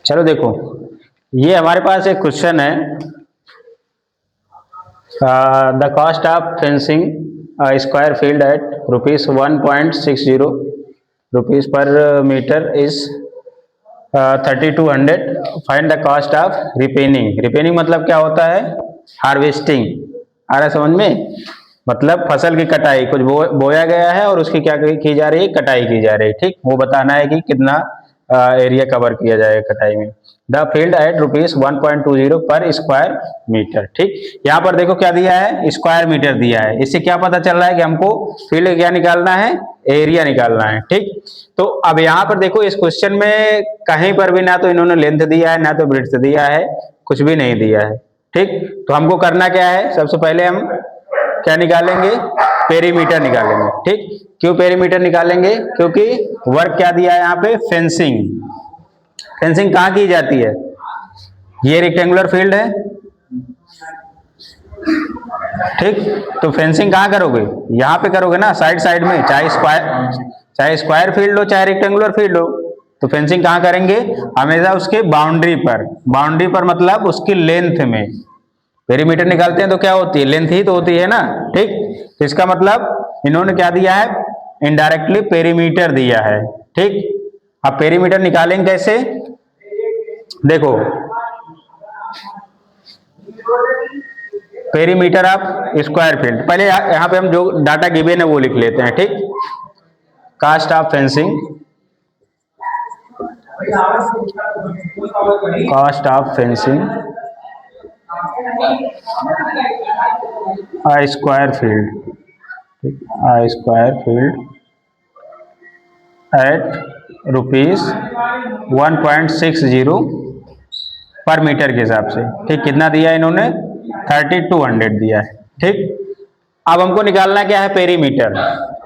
चलो देखो, ये हमारे पास एक क्वेश्चन है, the cost of fencing square field at ₹1.60 rupees per metre is 3200। Find the cost of ripening. Ripening मतलब क्या होता है? हार्वेस्टिंग। आ रहा है समझ में? मतलब फसल की कटाई, कुछ बोया गया है और उसकी क्या की जा रही है? कटाई की जा रही है। ठीक, वो बताना है कि कितना एरिया कवर किया जाएगा कटाई में। द फील्ड एट ₹1.20 पर स्क्वायर मीटर। ठीक, यहाँ पर देखो क्या दिया है? स्क्वायर मीटर दिया है। इससे क्या पता चल रहा है कि हमको फील्ड क्या निकालना है? एरिया निकालना है। ठीक, तो अब यहाँ पर देखो, इस क्वेश्चन में कहीं पर भी ना तो इन्होंने लेंथ दिया है ना तो ब्रेड्थ दिया है, कुछ भी नहीं दिया है। ठीक, तो हमको करना क्या है? सबसे पहले हम क्या निकालेंगे? पेरीमीटर निकालेंगे। ठीक, क्यों पेरीमीटर निकालेंगे? क्योंकि वर्क क्या दिया है यहाँ पे? फेंसिंग। फेंसिंग कहाँ की जाती है? ये रेक्टेंगुलर फील्ड है। ठीक, तो फेंसिंग कहाँ करोगे? यहाँ पे करोगे ना, साइड साइड में, चाहे स्क्वायर फील्ड हो चाहे रेक्टेंगुलर फील्ड हो। तो फेंसिंग कहाँ करेंगे? हमेशा उसके बाउंड्री पर। बाउंड्री पर मतलब उसकी लेंथ में। पेरीमीटर निकालते हैं तो क्या होती है? लेंथ ही तो होती है ना। ठीक, तो इसका मतलब इन्होंने क्या दिया है? इनडायरेक्टली पेरीमीटर दिया है। ठीक, अब पेरीमीटर निकालेंगे कैसे? देखो, पेरीमीटर ऑफ स्क्वायर फील्ड, पहले यहाँ पे हम जो डाटा गिवन है वो लिख लेते हैं। ठीक, cost of fencing, cost of fencing square field, square field at ₹1.60 per metre के हिसाब से। ठीक, कितना दिया है इन्होंने? 3200 दिया है। ठीक, अब हमको निकालना क्या है? Perimeter.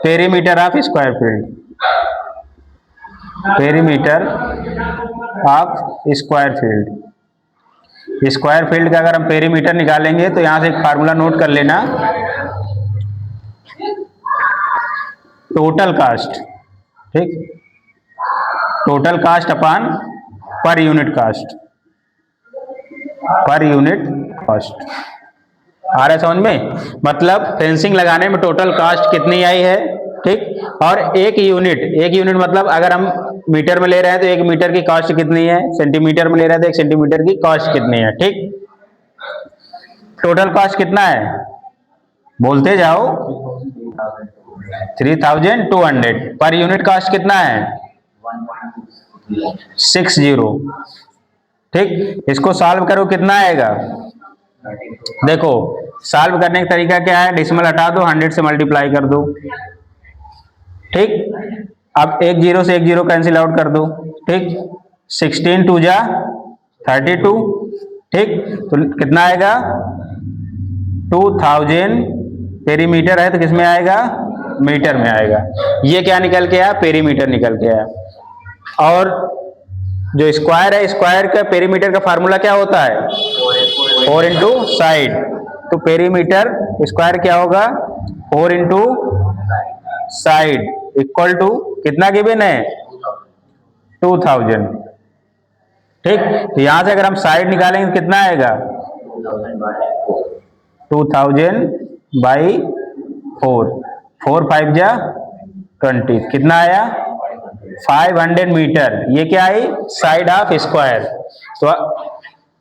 Perimeter of square field, perimeter of square field. Square field का अगर हम पेरीमीटर निकालेंगे तो यहां से एक फार्मूला नोट कर लेना, टोटल कास्ट। ठीक, total cost upon per unit cost, per unit cost. आ रहा है समझ में? मतलब फेंसिंग लगाने में टोटल कास्ट कितनी आई है। ठीक, और एक यूनिट मतलब अगर हम मीटर में ले रहे हैं तो एक मीटर की कॉस्ट कितनी है, सेंटीमीटर में ले रहे हैं तो एक सेंटीमीटर की कॉस्ट कितनी है। ठीक, टोटल कॉस्ट कितना है? बोलते जाओ। 3200। पर यूनिट कॉस्ट कितना है? 60। ठीक, इसको सॉल्व करो, कितना आएगा? देखो, सॉल्व करने का तरीका क्या है? डेसिमल हटा दो, 100 से मल्टीप्लाई कर दो। ठीक, अब एक जीरो से एक जीरो कैंसिल आउट कर दो। ठीक, 16 2 जा 32। ठीक, तो कितना आएगा? 2000। पेरीमीटर है तो किसमें आएगा? मीटर में आएगा। ये क्या निकल के आया? पेरीमीटर निकल के आया। और जो स्क्वायर है, स्क्वायर का पेरीमीटर का फार्मूला क्या होता है? 4 इंटू साइड। तो पेरीमीटर स्क्वायर क्या होगा? 4 इंटू साइड इक्वल टू कितना गिवन है? 2000। ठीक, तो यहां से अगर हम साइड निकालेंगे तो कितना आएगा? 2000 बाई 4। 4 5 जा 20। कितना आया? 500 मीटर। ये क्या आई? Side of square. तो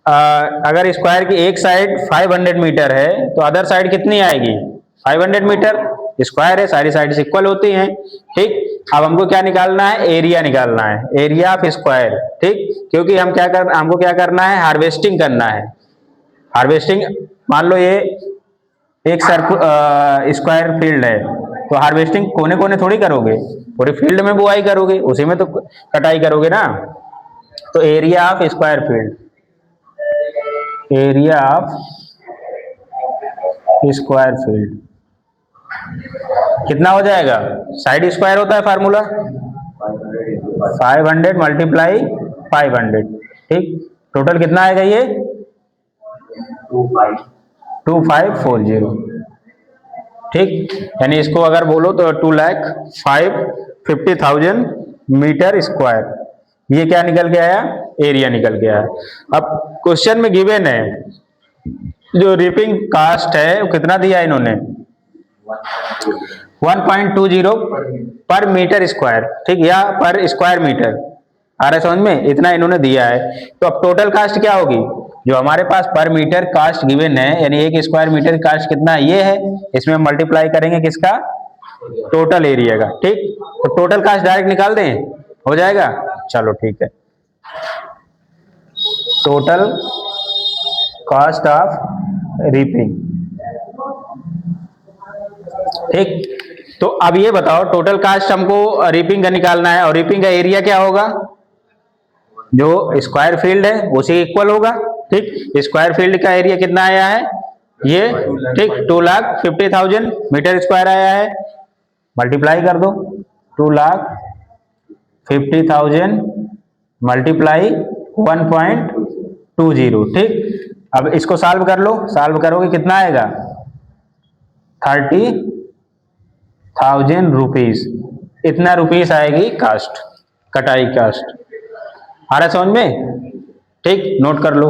अगर स्क्वायर की एक साइड 500 मीटर है तो अदर साइड कितनी आएगी? 500 मीटर। स्क्वायर है, सारी साइड इक्वल होती हैं। ठीक, अब हमको क्या निकालना है? एरिया निकालना है, एरिया ऑफ स्क्वायर। ठीक, क्योंकि हमको क्या करना है? हार्वेस्टिंग करना है। हार्वेस्टिंग, मान लो ये एक स्क्वायर फील्ड है तो हार्वेस्टिंग कोने कोने थोड़ी करोगे, पूरे फील्ड में बुआई करोगे, उसी में तो कटाई करोगे ना। तो area of square field, area of square field कितना हो जाएगा? साइड स्क्वायर होता है फार्मूला, 500 मल्टीप्लाई 500। ठीक, टोटल कितना आएगा ये? 2540। ठीक, यानी इसको अगर बोलो तो 2,50,000 मीटर स्क्वायर। ये क्या निकल के आया? एरिया निकल के आया। अब क्वेश्चन में गिवन है जो रिपिंग कास्ट है वो कितना दिया इन्होंने? 1.20 पर मीटर स्क्वायर, ठीक, या पर स्क्वायर मीटर। आ रहा है समझ में? इतना इन्होंने दिया है। तो अब टोटल कास्ट क्या होगी? जो हमारे पास पर मीटर कास्ट गिवन है, यानी एक स्क्वायर मीटर की कास्ट कितना है, ये है। इसमें मल्टीप्लाई करेंगे किसका? टोटल एरिया का, ठीक। तो टोटल कास्ट डायरेक्ट निकाल दें, हो जाएगा। चलो ठीक है, टोटल कॉस्ट ऑफ रीपिंग, ठीक। तो अब ये बताओ, टोटल कास्ट हमको रीपिंग का निकालना है, और रीपिंग का एरिया क्या होगा? जो स्क्वायर फील्ड है उसी इक्वल होगा, ठीक। स्क्वायर फील्ड का एरिया कितना आया है? ये, ठीक, 2,50,000 मीटर स्क्वायर आया है। मल्टीप्लाई कर दो, 2,50,000 मल्टीप्लाई 1.20, ठीक। अब इसको सॉल्व कर लो, सॉल्व करोगे कितना आएगा? 30,000 रुपीज। इतना रुपीस आएगी कास्ट, कटाई कास्ट। आ रहा समझ में? ठीक, नोट कर लो।